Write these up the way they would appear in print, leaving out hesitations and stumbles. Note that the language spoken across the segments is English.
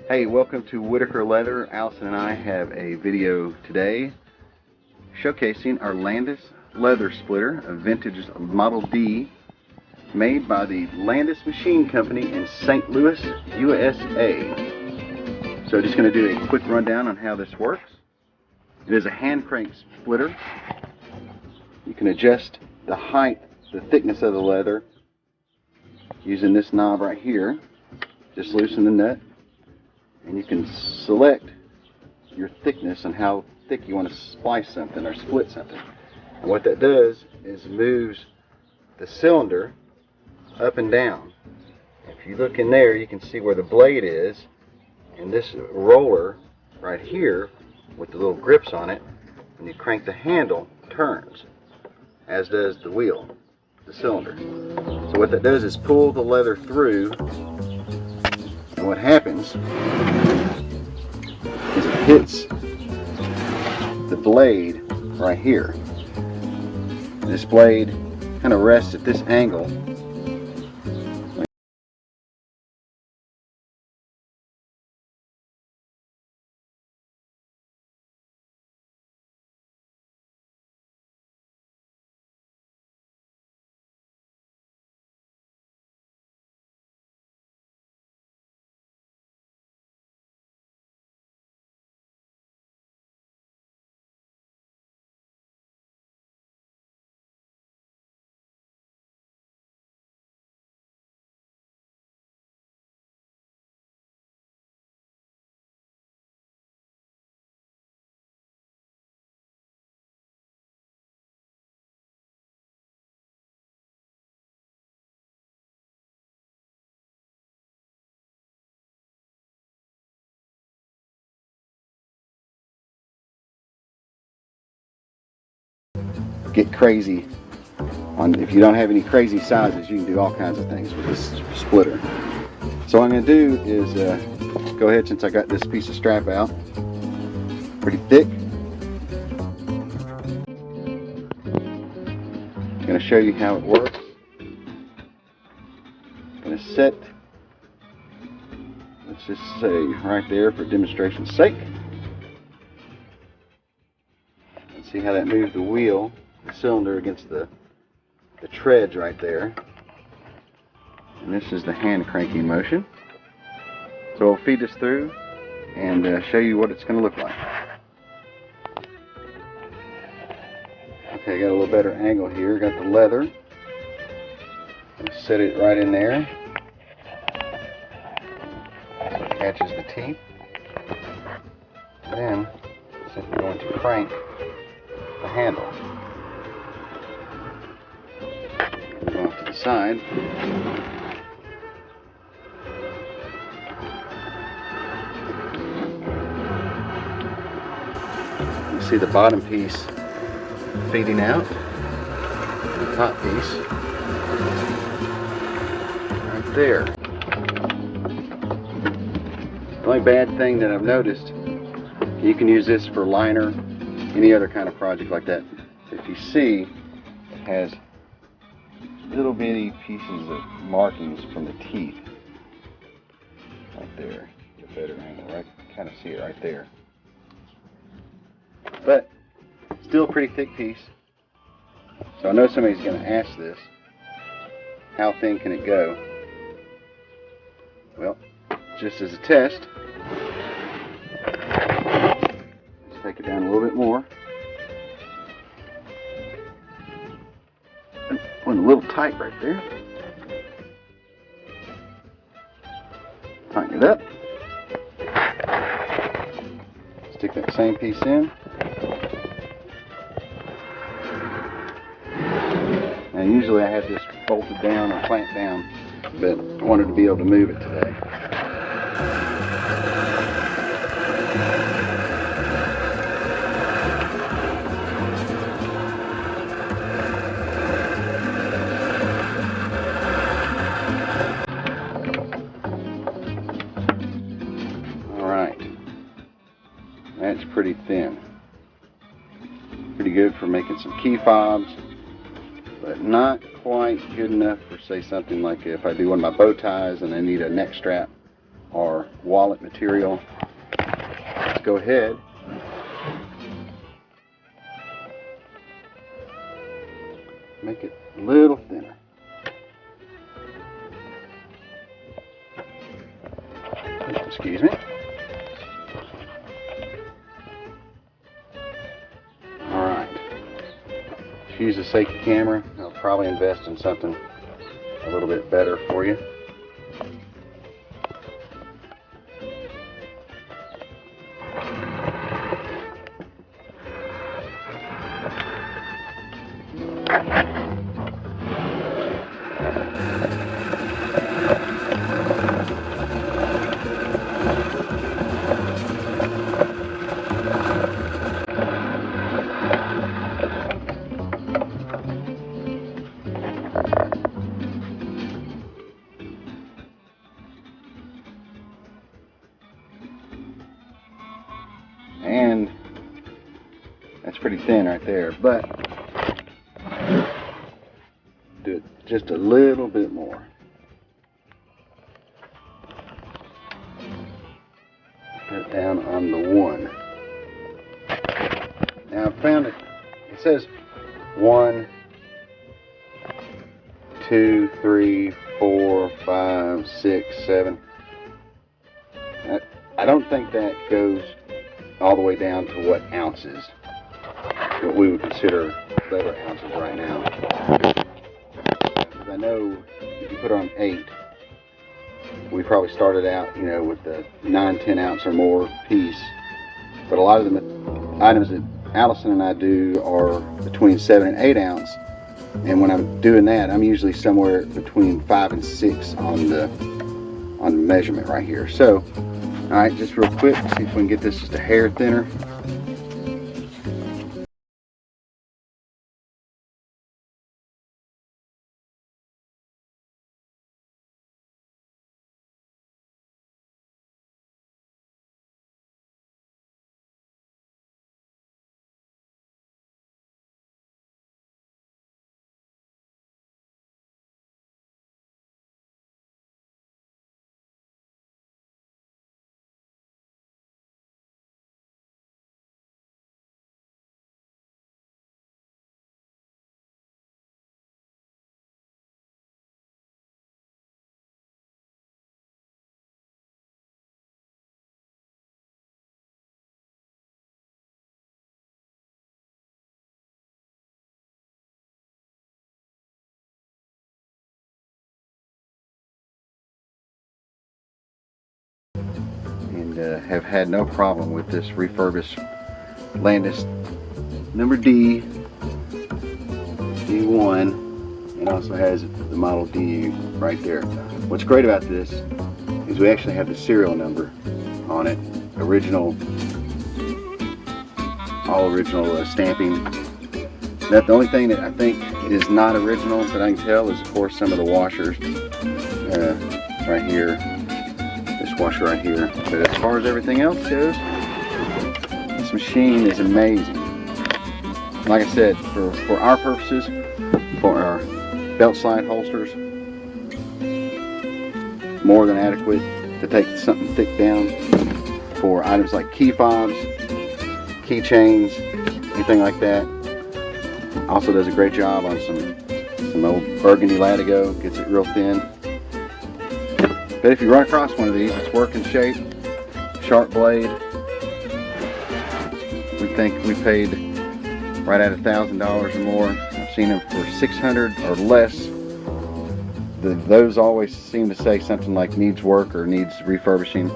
Hey, welcome to Whitaker Leather. Allison and I have a video today showcasing our Landis Leather Splitter, a vintage Model D made by the Landis Machine Company in St. Louis, USA. So just going to do a quick rundown on how this works. It is a hand crank splitter. You can adjust the height, the thickness of the leather using this knob right here. Just loosen the nut, and you can select your thickness and how thick you want to splice something or split something. And what that does is moves the cylinder up and down. If you look in there, you can see where the blade is, and this roller right here with the little grips on it, when you crank the handle, turns, as does the wheel, the cylinder. So what that does is pull the leather through, and what happens is it hits the blade right here. This blade kind of rests at this angle. Get crazy on, if you don't have any crazy sizes, you can do all kinds of things with this splitter. So what I'm going to do is go ahead, since I got this piece of strap out pretty thick, I'm going to show you how it works. I'm going to set, let's just say right there for demonstration's sake, and see how that moves the wheel, the cylinder against the treads right there. And this is the hand cranking motion. So I'll feed this through and show you what it's going to look like. Okay, got a little better angle here. Got the leather. Set it right in there. So it catches the teeth. Then simply going to crank the handle. Go off to the side. You see the bottom piece feeding out, the top piece right there. The only bad thing that I've noticed, you can use this for liner, any other kind of project like that. If you see, it has little bitty pieces of markings from the teeth right there. Get a better angle, right? Kind of see it right there. But still a pretty thick piece. So I know somebody's going to ask this, how thin can it go? Well, just as a test, let's take it down a little bit more. Went a little tight right there. Tighten it up. Stick that same piece in. Now usually I have this bolted down or clamped down, but I wanted to be able to move it today. That's pretty thin. Pretty good for making some key fobs, but not quite good enough for, say, something like if I do one of my bow ties and I need a neck strap our wallet material. Let's go ahead make it a little thinner. Excuse me. Alright. Let's use a safety camera. I'll probably invest in something a little bit better for you. And that's pretty thin right there, but do it just a little bit more. Put it down on the 1. Now I found it says 1, 2, 3, 4, 5, 6, 7. I don't think that goes all the way down to what ounces, what we would consider leather ounces right now. Because I know if you put on 8, we probably started out, you know, with the 9, 10 ounce or more piece. But a lot of the items that Allison and I do are between 7 and 8 ounce. And when I'm doing that, I'm usually somewhere between 5 and 6 on the measurement right here. So, alright, just real quick, see if we can get this just a hair thinner. And have had no problem with this refurbished Landis number D1, and also has the model D right there. What's great about this is we actually have the serial number on it, original, all original stamping. The only thing that I think is not original that I can tell is, of course, some of the washers right here. This washer right here. But as far as everything else goes, this machine is amazing. Like I said, for our purposes, for our belt slide holsters, more than adequate to take something thick down. For items like key fobs, keychains, anything like that. Also does a great job on some old burgundy latigo, gets it real thin. But if you run across one of these, it's working shape, sharp blade. We think we paid right at $1,000 or more. I've seen them for $600 or less. Those always seem to say something like needs work or needs refurbishing.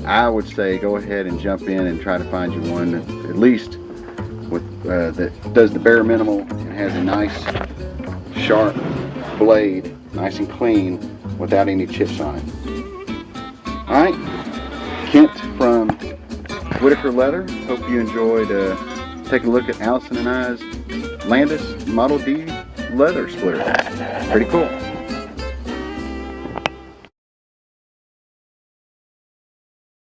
I would say go ahead and jump in and try to find you one at least with that does the bare minimal and has a nice sharp blade, nice and clean, without any chips on it. Alright, Kent from Whitaker Leather. Hope you enjoyed taking a look at Allison and I's Landis Model D Leather Splitter. Pretty cool.